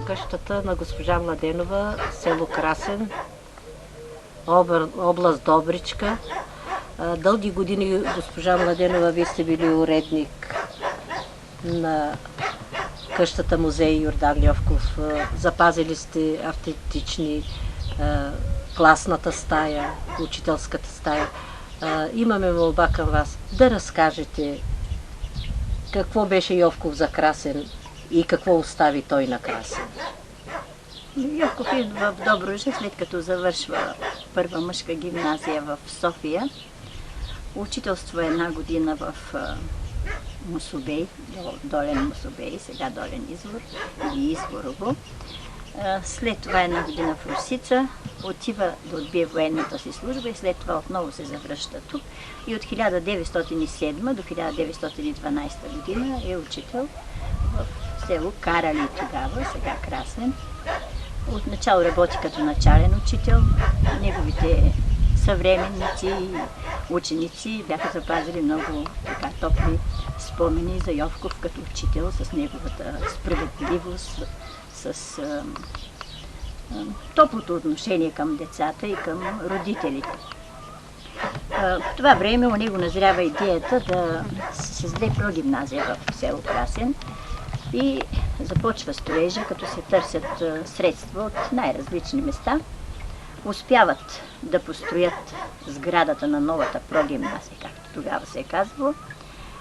Къщата на госпожа Младенова, село Красен, област Добричка. Дълги години, госпожа Младенова, вие сте били уредник на къщата музей Йордан Йовков. Запазили сте автентични класната стая, учителската стая. Имаме молба към вас да разкажете какво беше Йовков за Красен и какво остави той на Красен. Йовков идва в Добруджа, след като завършва първа мъжка гимназия в София. Учителства една година в Мусубей, Долен Мусубей, сега Долен Извор или Изворово. След това една година в Русица, отива да отбие военната си служба и след това отново се завръща тук. И от 1907 до 1912 година е учител в село Карали тогава, сега Красен. Отначало работи като начален учител. Неговите съвременници и ученици бяха запазили много топли спомени за Йовков като учител, с неговата справедливост, с топлото отношение към децата и към родителите. В това време у него назрява идеята да се създаде прогимназия в село Красен и започва строежа, като се търсят средства от най-различни места. Успяват да построят сградата на новата прогимназия, както тогава се е казвало.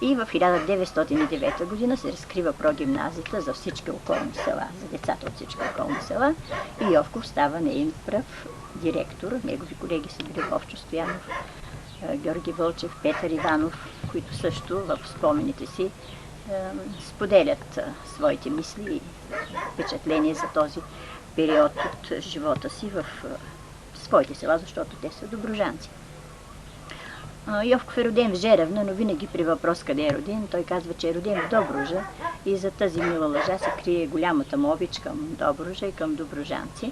И в 1909 година се разкрива прогимназията за всички околни села, за децата от всички околни села. И Йовков става неин пръв директор. Негови колеги са били Вовчо Стоянов, Георги Вълчев, Петър Иванов, които също в спомените си споделят своите мисли и впечатления за този период от живота си в своите села, защото те са добруджанци. Йовков е роден в Жеравна, но винаги при въпрос къде е роден, той казва, че е роден в Добруджа и за тази мила лъжа се крие голямата му обич към Добруджа и към добруджанци.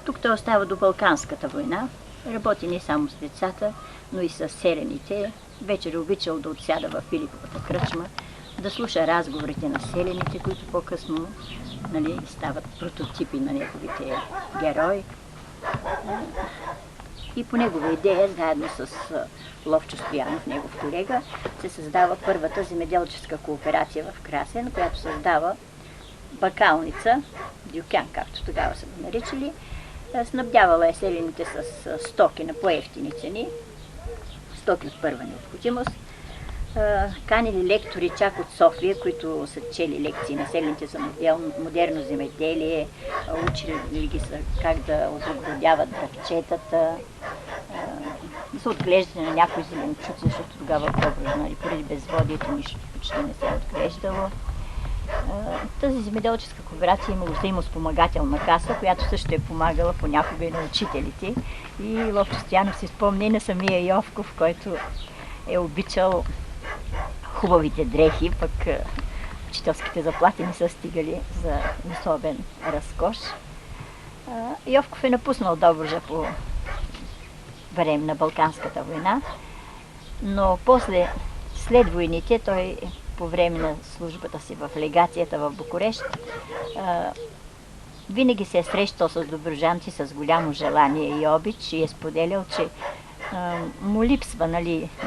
Тук той остава до Балканската война, работи не само с децата, но и с селените. Вечер е обичал да отсяда в Филиповата кръчма, да слуша разговорите на селените, които по-късно стават прототипи на неговите герои. И по негова идея, заедно с Ловчо Стоянов, негов колега, се създава първата земеделческа кооперация в Красен, която създава бакалница, дюкян, както тогава са го наричали. Снабдявала е селените с стоки на по-евтини цени, стоки от първа необходимост. Канили лектори чак от София, които са чели лекции на селените за модерно земеделие, учили ги са как да обогрудяват дръвчетата, за отглеждане на някои зеленчуци, защото тогава в Добруджа, поради безводието, нищо почти не се е отглеждало. Тази земеделческа кооперация имала взаимоспомагателна каса, която също е помагала понякога и на учителите. И Ловчо Стоянов си спомни на самия Йовков, който е обичал хубавите дрехи, пък учителските заплати не са стигали за особен разкош. Йовков е напуснал Добруджа по време на Балканската война, но след войните, той по време на службата си в легацията в Букурещ, винаги се е срещал с добруджанци с голямо желание и обич и е споделял, че му липсва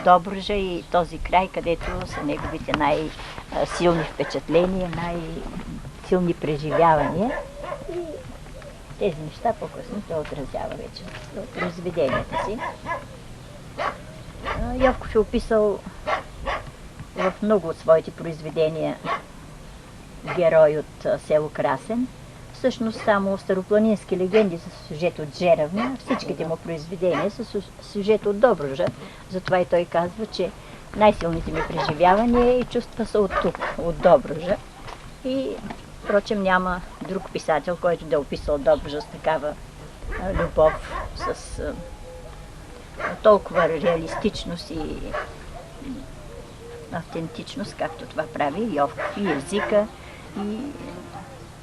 Добруджа и този край, където са неговите най-силни впечатления, най-силни преживявания. И тези неща по-късно той отразява вече в произведенията си. Йовков е описал в много от своите произведения герой от село Красен. Всъщност само старопланински легенди са сюжет от Жеравна, всичките му произведения са сюжет от Добруджа. Затова и той казва, че най-силните ми преживявания и чувства са от тук, от Добруджа. И, впрочем, няма друг писател, който да е описал Добруджа с такава любов, с толкова реалистичност и автентичност, както това прави Йовков, и езика, и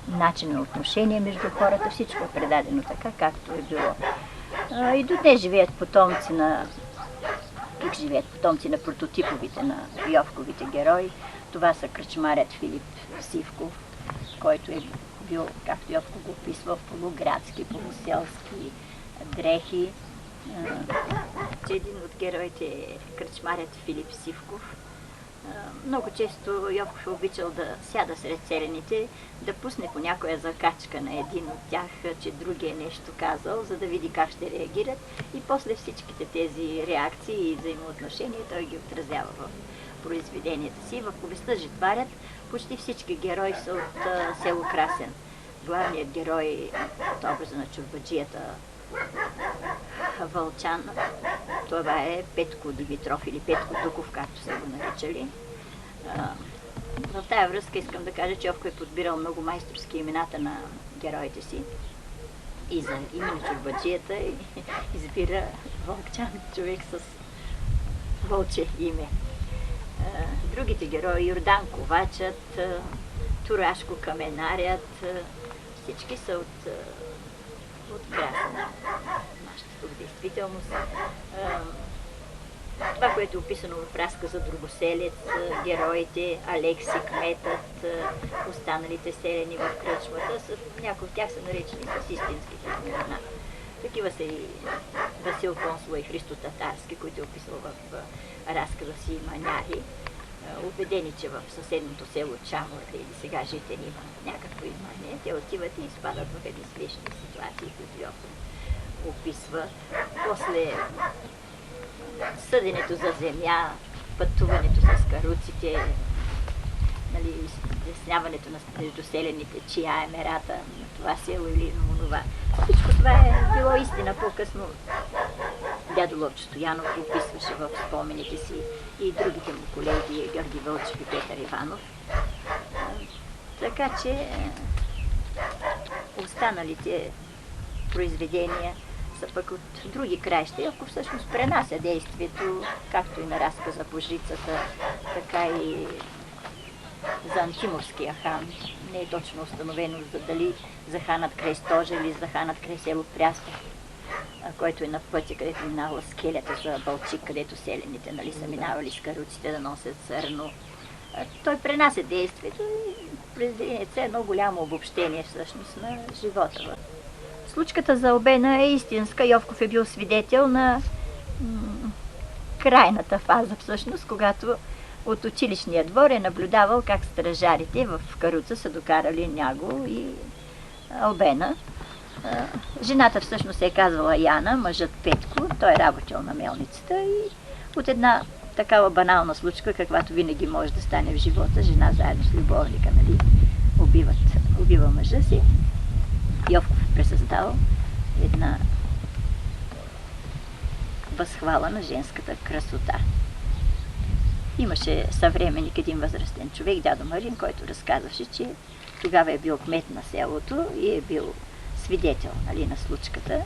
начин на отношение между хората. Всичко е предадено така, както е било. И до днес живеят потомци на... Тук живеят потомци на прототиповите, на Йовковите герои. Това са кръчмарят Филип Сивков, който е бил, както Йовков го описва, в полуградски, полуселски дрехи. Един от героите е кръчмарят Филип Сивков. Много често Йовков е обичал да сяда сред селените, да пусне по някоя закачка на един от тях, че другия нещо казал, за да види как ще реагират. И после всичките тези реакции и взаимоотношения той ги отразява в произведенията си. В повестта Житварят почти всички герои са от село Красен. Главният герой от образа на чорбаджията Вълчан, това е Петко Димитров или Петко Дуков, както са го наричали. В тая връзка искам да кажа, че Йовко е подбирал много майсторски имената на героите си. И за име на чорбаджията избира Вълчан, човек с вълче име. Другите герои, Йордан Ковачът, Турашко Каменарят, всички са от Красен. Нашата тук действителност. Това, което е описано в разказа Другоселец, героите, Алекси, кметът, останалите селени в кръчмата, някои от тях са наречени с истинските имена. Такива са и Васил Консула и Христо Татарски, които е описал в разказа си Маняри. Убедени, че в съседното село Чамор или сега житен има някакво имане, те отиват и изпадат в едни смешни ситуации, които Йовков описва. После съденето за земя, пътуването с каруците, нали, изясняването между селените, чия е мерата на това село или на онова. Всичко това е било истина. По-късно дядо Ловчо Стоянов го описваше в спомените си и другите му колеги, Георги Вълчев и Петър Иванов. Така че останалите произведения са пък от други краища. Йовков всъщност пренася действието, както и на разказа Божицата, така и за Антимовския хан. Не е точно установено дали за ханът край Стожа или за ханът край село Прястов, който е на пътя, където минава скелята за Балчик, където селените, нали, са минавали с каруците да носят сърно. Той пренася действието и произведението е едно голямо обобщение всъщност на живота. Случката за Албена е истинска. Йовков е бил свидетел на крайната фаза всъщност, когато от училищния двор е наблюдавал как стражарите в каруца са докарали Няго и Албена. Жената всъщност се е казвала Яна, мъжът Петко, той е работил на мелницата и от една такава банална случка, каквато винаги може да стане в живота, жена заедно с любовника, нали, убива мъжа си. Йовков е пресъздал една възхвала на женската красота. Имаше съвременник, един възрастен човек, дядо Марин, който разказваше, че тогава е бил кмет на селото и е бил свидетел, нали, на случката.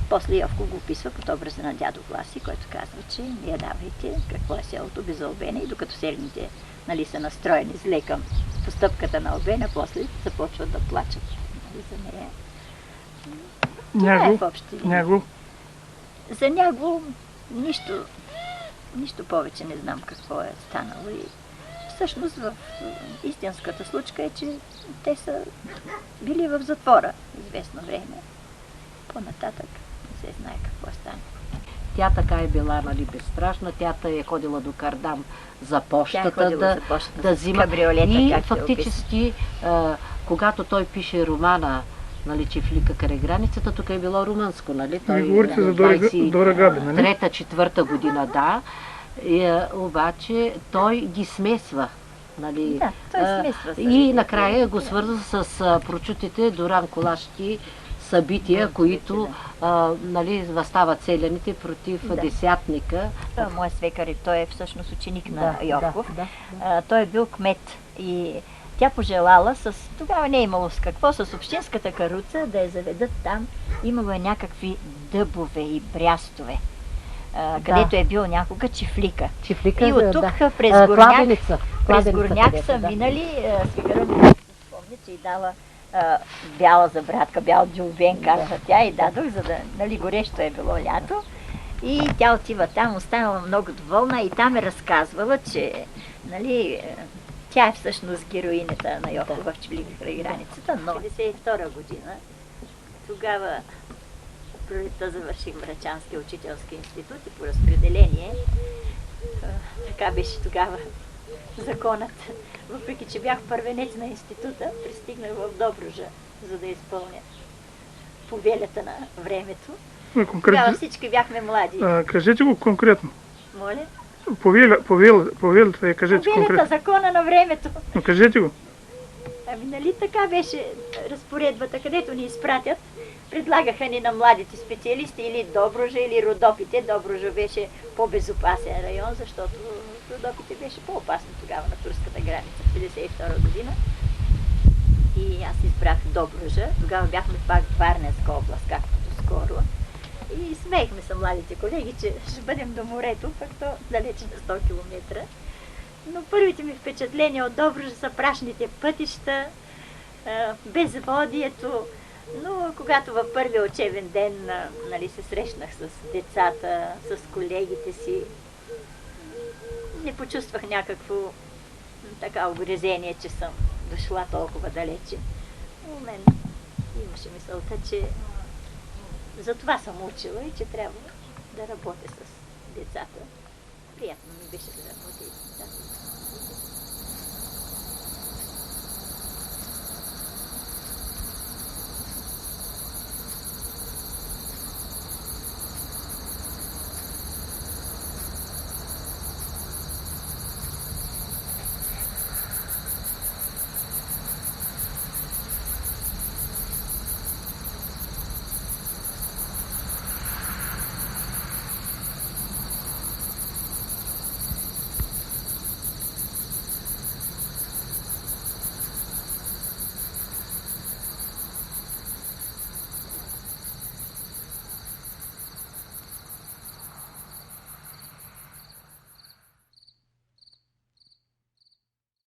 После Йовков го описва под образа на дядо Власи, който казва, че не я давайте какво е селото без Албена, и докато селените, нали, са настроени зле към постъпката на Албена, после започват да плачат, нали, за нея. Няго? За Няго нищо повече не знам какво е станало. И всъщност в истинската случка е, че те са били в затвора известно време. По-нататък не се знае какво е станало. Тя така е била, нали, безстрашна. Тя е ходила до Кардам за почтата, да взима. Кабриолета, и фактически, когато той пише романа, нали, Чифлика край границата, тук е било румънско, нали? Той говорите за Дора Габи, нали? 3-4 година, да. Обаче той ги смесва. Нали? Да, той смисъл. И накрая го свърза с прочутите дуранкулашки събития, които нали, възстават селяните против десятника. Той е моят свекар и той е всъщност ученик на Йовков. Да. Той е бил кмет и тя пожелала, тогава не е имало с какво, с общинската каруца да я заведат там. Имало е някакви дъбове и брястове, където е бил някога чифлика. Чифлика, И от тук през Горняк са минали, свекара ми спомня, че й дала бяла забратка, бял джулбен, казва тя, и дадох, за да, нали, горещо е било лято. И тя отива там, останала много доволна и там е разказвала, че, нали, тя е всъщност героинята на Йовков в Чифлика край границата, но 1952 година, тогава пролетта завърших Врачанския учителски институт и по разпределение, така беше тогава законът. Въпреки че бях първенец на института, пристигнах в Добруджа, за да изпълня повелята на времето. Тогава всички бяхме млади. Кажете го конкретно. Моля? Повелята я кажете конкретно. Повелята, закона на времето. Но кажете го. Ами нали така беше разпоредбата, където ни изпратят. Предлагаха ни на младите специалисти или Добруджа, или Родопите. Добруджа беше по-безопасен район, защото Родопите беше по-опасно тогава на турската граница в 1952 година. И аз избрах Добруджа. Тогава бяхме пак в Варненска област, както доскоро. И смеехме се младите колеги, че ще бъдем до морето, пък то далече на 100 км. Но първите ми впечатления от Добруджа са прашните пътища, безводието. Но когато във първия учебен ден, нали, се срещнах с децата, с колегите си, не почувствах някакво така огрезение, че съм дошла толкова далече. У мен имаше мисълта, че за това съм учила и че трябва да работя с децата. Приятно ми беше да работя и с децата.